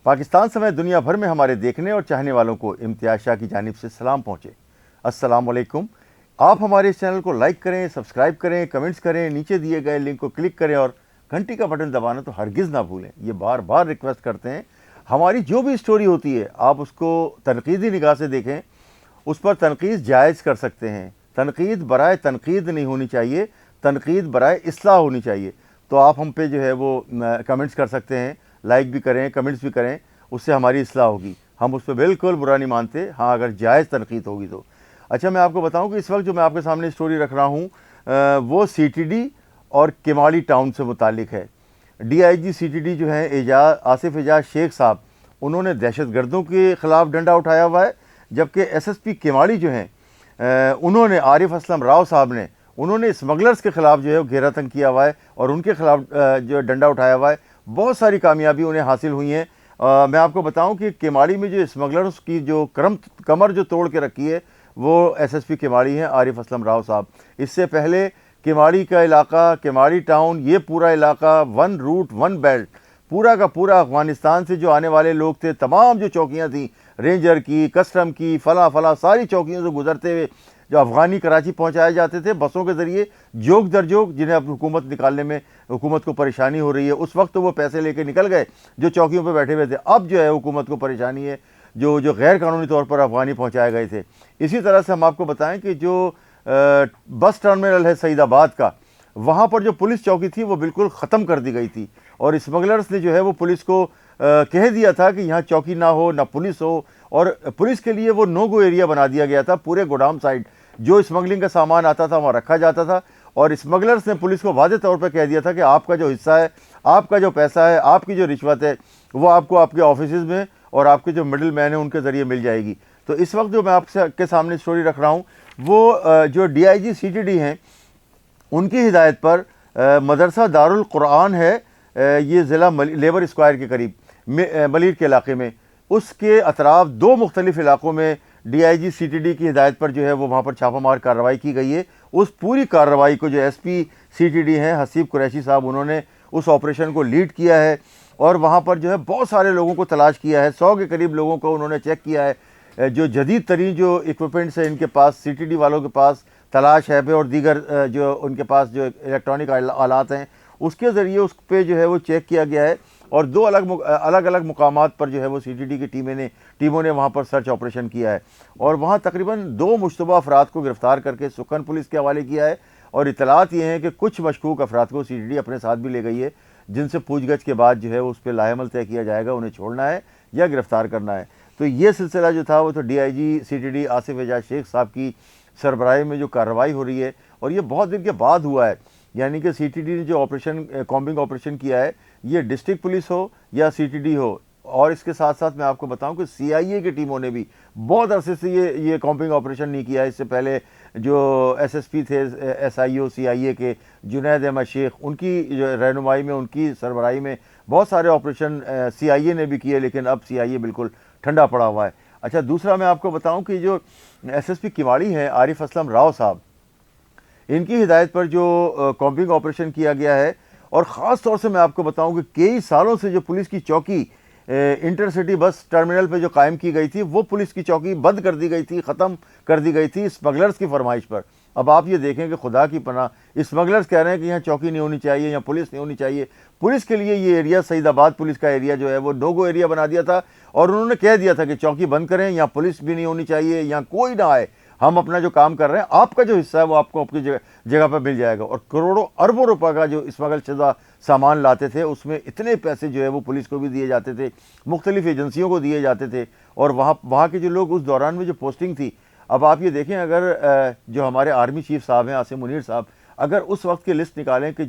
पाकिस्तान समेत दुनिया भर में हमारे देखने और चाहने वालों को इम्तियाज़ शाह की जानिब से सलाम पहुँचे। अस्सलाम वालेकुम। आप हमारे इस चैनल को लाइक करें, सब्सक्राइब करें, कमेंट्स करें, नीचे दिए गए लिंक को क्लिक करें और घंटी का बटन दबाना तो हरगिज़ ना भूलें। ये बार बार रिक्वेस्ट करते हैं। हमारी जो भी स्टोरी होती है आप उसको तनकीदी निगाह से देखें, उस पर तनकीद जायज़ कर सकते हैं। तनकीद बराए तनकीद नहीं होनी चाहिए, तनकीद बराए इस्लाह होनी चाहिए। तो आप हम पे जो है वो कमेंट्स कर सकते हैं, लाइक भी करें, कमेंट्स भी करें, उससे हमारी इस्लाह होगी। हम उस पर बिल्कुल बुरा नहीं मानते, हाँ अगर जायज़ तनकीद होगी तो। अच्छा, मैं आपको बताऊं कि इस वक्त जो मैं आपके सामने स्टोरी रख रहा हूं वो CTD और किमाली टाउन से मुतालिक है। DIG CTD जो है आसिफ एजाज शेख साहब, उन्होंने दहशतगर्दों के ख़िलाफ़ डंडा उठाया हुआ है, जबकि SSP किमाली जो हैं उन्होंने आरिफ असलम राव साहब ने उन्होंने स्मगलर्स के ख़िलाफ़ जो है घेरा तंग किया हुआ है और उनके ख़िलाफ़ जो डंडा उठाया हुआ है। बहुत सारी कामयाबी उन्हें हासिल हुई हैं। मैं आपको बताऊं कि किमाली में जो स्मगलर्स की जो कमर जो तोड़ के रखी है वो SSP किमाली हैं, आरिफ असलम राव साहब। इससे पहले किमाली का इलाका, किमाली टाउन, ये पूरा इलाका वन रूट वन बेल्ट, पूरा का पूरा अफ़गानिस्तान से जो आने वाले लोग थे, तमाम जो चौकियाँ थीं, रेंजर की, कस्टम की, फला सारी चौकियों से गुजरते हुए जो अफ़गानी कराची पहुंचाए जाते थे बसों के ज़रिए, जोग दर जोग, जिन्हें अब हुकूमत निकालने में हुकूमत को परेशानी हो रही है। उस वक्त तो वो पैसे लेके निकल गए जो चौकियों पर बैठे हुए थे, अब जो है हुकूमत को परेशानी है जो गैर कानूनी तौर पर अफ़गानी पहुँचाए गए थे। इसी तरह से हम आपको बताएँ कि जो बस टर्मिनल है सईदाबाद का, वहाँ पर जो पुलिस चौकी थी वो बिल्कुल ख़त्म कर दी गई थी और स्मगलर्स ने जो है वो पुलिस को कह दिया था कि यहाँ चौकी ना हो, ना पुलिस हो, और पुलिस के लिए वो नो गो एरिया बना दिया गया था। पूरे गोडाउन साइड जो स्मगलिंग का सामान आता था वहाँ रखा जाता था और स्मगलर्स ने पुलिस को वाज़ेह तौर पर कह दिया था कि आपका जो हिस्सा है, आपका जो पैसा है, आपकी जो रिश्वत है, वो आपको आपके ऑफिस में और आपके जो मिडिल मैन है उनके ज़रिए मिल जाएगी। तो इस वक्त जो मैं आपके सामने स्टोरी रख रहा हूँ वो जो DIG CTD हैं उनकी हिदायत पर मदरसा दारुल कुरान है, ये ज़िला लेबर स्क्वायर के करीब मलीर के इलाके में, उसके अतराफ दो मुख्तलिफ़ इलाकों में DIG CTD की हिदायत पर जो है वो वहाँ पर छापामार कार्रवाई की गई है। उस पूरी कार्रवाई को जो SP CTD हैं हसीब कुरैशी साहब, उन्होंने उस ऑपरेशन को लीड किया है और वहाँ पर जो है बहुत सारे लोगों को तलाश किया है। 100 के करीब लोगों को उन्होंने चेक किया है। जो जदीद तरीन जो इक्विपमेंट्स है इनके पास, CTD वालों के पास तलाश है और दीगर जो उनके पास जो इलेक्ट्रॉनिक आलात हैं उसके ज़रिए उस पर जो है वो चेक किया गया है और दो अलग अलग मुकामात पर जो है वो CTD की टीमों ने वहाँ पर सर्च ऑपरेशन किया है और वहाँ तकरीबन 2 मुश्तबा अफराद को गिरफ़्तार करके सुखन पुलिस के हवाले किया है। और इतलात ये हैं कि कुछ मशकूक अफराद को CTD अपने साथ भी ले गई है, जिनसे पूछगछ के बाद जो है उस पर लाहेमल तय किया जाएगा, उन्हें छोड़ना है या गिरफ़्तार करना है। तो ये सिलसिला जो था वो तो DIG CTD आसिफ एजाज शेख साहब की सरबराही में जो कार्रवाई हो रही है और ये बहुत दिन के बाद हुआ है। यानी कि CTD ने जो कॉम्बिंग ऑपरेशन किया है, ये डिस्ट्रिक्ट पुलिस हो या CTD हो, और इसके साथ साथ मैं आपको बताऊं कि CIA की टीमों ने भी बहुत अरसे से ये कॉम्बिंग ऑपरेशन नहीं किया है। इससे पहले जो SSP थे SIO CIA के जुनैद अहमद शेख, उनकी जो रहनुमाई में, उनकी सरबराही में बहुत सारे ऑपरेशन CIA ने भी किए, लेकिन अब CIA बिल्कुल ठंडा पड़ा हुआ है। अच्छा, दूसरा मैं आपको बताऊं कि जो SSP किमाड़ी हैं आरिफ असलम राव साहब, इनकी हिदायत पर जो कॉम्बिंग ऑपरेशन किया गया है और ख़ास तौर से मैं आपको बताऊं कि कई सालों से जो पुलिस की चौकी इंटरसिटी बस टर्मिनल पे जो कायम की गई थी, वो पुलिस की चौकी बंद कर दी गई थी, ख़त्म कर दी गई थी स्मगलर्स की फरमाइश पर। अब आप ये देखें कि खुदा की पनाह स्मगलर्स कह रहे हैं कि यहाँ चौकी नहीं होनी चाहिए, यहाँ पुलिस नहीं होनी चाहिए। पुलिस के लिए ये एरिया, सईदाबाद पुलिस का एरिया जो है वो नो गो एरिया बना दिया था और उन्होंने कह दिया था कि चौकी बंद करें, यहाँ पुलिस भी नहीं होनी चाहिए, यहाँ कोई ना आए, हम अपना जो काम कर रहे हैं, आपका जो हिस्सा है वो आपको अपनी जगह पर मिल जाएगा। और करोड़ों अरबों रुपए का जो स्मगल शुदा सामान लाते थे, उसमें इतने पैसे जो है वो पुलिस को भी दिए जाते थे, मुख्तलिफ एजेंसियों को दिए जाते थे और वहाँ के जो लोग उस दौरान में जो पोस्टिंग थी, अब आप ये देखें, अगर जो हमारे आर्मी चीफ साहब हैं आसिम मुनीर साहब, अगर उस वक्त की लिस्ट निकालें कि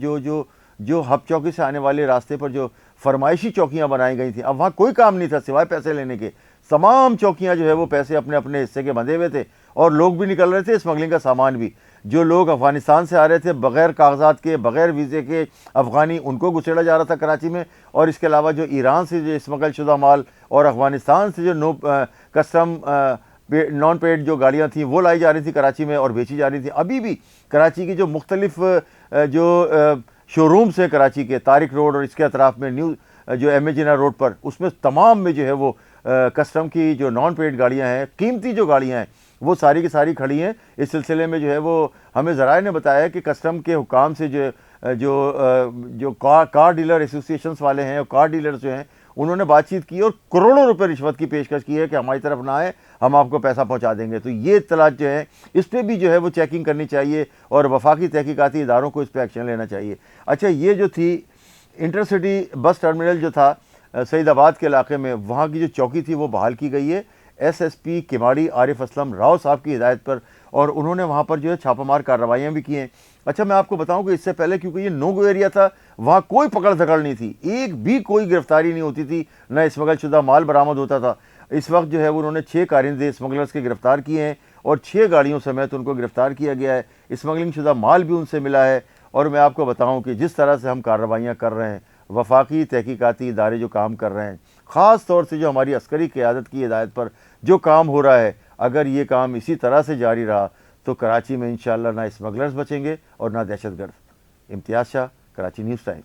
जो हब चौकी से आने वाले रास्ते पर जो फरमाइशी चौकियाँ बनाई गई थी, अब वहाँ कोई काम नहीं था सिवाय पैसे लेने के। तमाम चौकियाँ जो है वो पैसे अपने अपने हिस्से के बंधे हुए थे और लोग भी निकल रहे थे, स्मगलिंग का सामान भी। जो लोग अफ़गानिस्तान से आ रहे थे बग़ैर कागजात के, बग़ैर वीज़े के अफ़गानी, उनको घुसेड़ा जा रहा था कराची में। और इसके अलावा जो ईरान से जो स्मगल शुदा माल और अफ़गानिस्तान से जो कस्टम नॉन पेड जो गाड़ियाँ थी वो लाई जा रही थी कराची में और बेची जा रही थी। अभी भी कराची की जो मुख्तलिफ जो शोरूम्स हैं कराची के, तारिक रोड और इसके अतराफ़ में, न्यू जो एम ए जिना रोड पर, उसमें तमाम में जो है वो कस्टम की जो नॉन पेड गाड़ियाँ हैं, कीमती जो गाड़ियाँ हैं, वो सारी की सारी खड़ी हैं। इस सिलसिले में जो है वो हमें ज़राए ने बताया कि कस्टम के हुकाम से जो कार डीलर एसोसिएशंस वाले हैं और कार डीलर्स जो हैं, उन्होंने बातचीत की और करोड़ों रुपए रिश्वत की पेशकश की है कि हमारी तरफ ना आए, हम आपको पैसा पहुंचा देंगे। तो ये इत्तलात जो है, इस पर भी जो है वो चेकिंग करनी चाहिए और वफाकी तहकीकाती इदारों को इस पर एक्शन लेना चाहिए। अच्छा, ये जो थी इंटरसिटी बस टर्मिनल जो था सईदाबाद के इलाके में, वहाँ की जो चौकी थी वो बहाल की गई है एसएसपी किमाड़ी आरिफ असलम राव साहब की हिदायत पर, और उन्होंने वहाँ पर जो है छापामार कार्रवाइयाँ भी की हैं। अच्छा, मैं आपको बताऊं कि इससे पहले क्योंकि ये नो गो एरिया था, वहाँ कोई पकड़ धकड़ नहीं थी, एक भी कोई गिरफ्तारी नहीं होती थी, न स्मगल शुदा माल बरामद होता था। इस वक्त जो है उन्होंने 6 कारिंदे स्मगलर्स के गिरफ्तार किए हैं और 6 गाड़ियों समेत उनको गिरफ्तार किया गया है। स्मगलिंग शुदा माल भी उनसे मिला है। और मैं आपको बताऊं कि जिस तरह से हम कार्रवाइयाँ कर रहे हैं, वफाकी तहकीकाती इदारे जो काम कर रहे हैं, ख़ास तौर से जो हमारी अस्करी क़यादत की हिदायत पर जो काम हो रहा है, अगर ये काम इसी तरह से जारी रहा तो कराची में इंशाअल्लाह ना स्मगलर्स बचेंगे और ना दहशतगर्द। इम्तियाज़ शाह, कराची न्यूज़ टाइम।